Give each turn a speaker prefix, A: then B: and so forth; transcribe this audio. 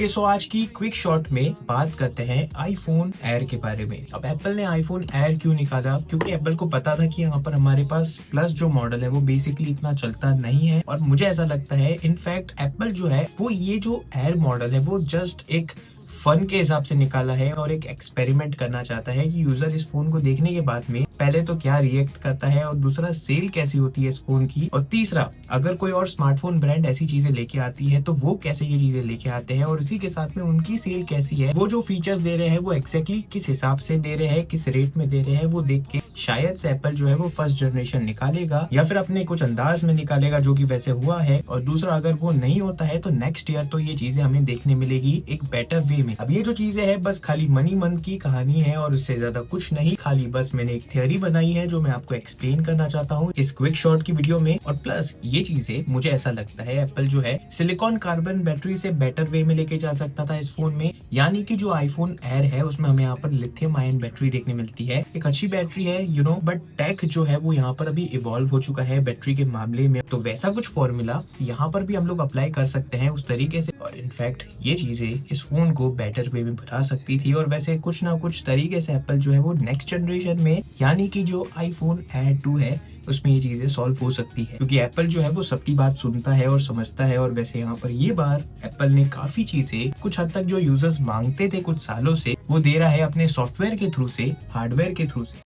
A: सो आज की quick shot में बात करते हैं आईफोन एयर के बारे में। अब एप्पल ने आईफोन एयर क्यों निकाला? क्योंकि एप्पल को पता था कि यहाँ पर हमारे पास प्लस जो मॉडल है वो बेसिकली इतना चलता नहीं है, और मुझे ऐसा लगता है इनफैक्ट एप्पल जो है वो ये जो एयर मॉडल है वो जस्ट एक फन के हिसाब से निकाला है और एक एक्सपेरिमेंट करना चाहता है कि यूजर इस फोन को देखने के बाद में पहले तो क्या रिएक्ट करता है, और दूसरा सेल कैसी होती है इस फोन की, और तीसरा अगर कोई और स्मार्टफोन ब्रांड ऐसी चीजें लेके आती है तो वो कैसे ये चीजें लेके आते हैं, और इसी के साथ में उनकी सेल कैसी है, वो जो फीचर्स दे रहे हैं वो एक्जैक्टली किस हिसाब से दे रहे हैं, किस रेट में दे रहे हैं, वो देख के शायद से एप्पल जो है वो फर्स्ट जनरेशन निकालेगा या फिर अपने कुछ अंदाज में निकालेगा जो कि वैसे हुआ है। और दूसरा अगर वो नहीं होता है तो नेक्स्ट ईयर तो ये चीजें हमें देखने मिलेगी एक बेटर वे में। अब ये जो चीजें है बस खाली मनी मंथ की कहानी है और उससे ज्यादा कुछ नहीं, खाली बस मैंने एक थ्योरी बनाई है जो मैं आपको एक्सप्लेन करना चाहता हूँ इस क्विक शॉर्ट की वीडियो में। और प्लस ये चीजें मुझे ऐसा लगता है एप्पल जो है सिलिकॉन कार्बन बैटरी से बेटर वे में लेके जा सकता था इस फोन में, यानी कि जो आईफोन एयर है उसमें हमें यहाँ पर लिथियम आयन बैटरी देखने मिलती है। एक अच्छी बैटरी है बट टेक जो है वो यहाँ पर अभी इवॉल्व हो चुका है बैटरी के मामले में, तो वैसा कुछ फॉर्मूला यहाँ पर भी हम लोग अप्लाई कर सकते हैं उस तरीके से, और इनफैक्ट ये चीजें इस फोन को बेटर वे में बना सकती थी। और वैसे कुछ ना कुछ तरीके से एप्पल जो है वो नेक्स्ट जनरेशन में यानी कि जो आईफोन एयर 2 है उसमें ये चीजें सॉल्व हो सकती है, क्योंकि एप्पल जो है वो सबकी बात सुनता है और समझता है। और वैसे यहाँ पर ये बार एप्पल ने काफी चीजें कुछ हद तक जो यूजर्स मांगते थे कुछ सालों से वो दे रहा है अपने सॉफ्टवेयर के थ्रू से, हार्डवेयर के थ्रू से।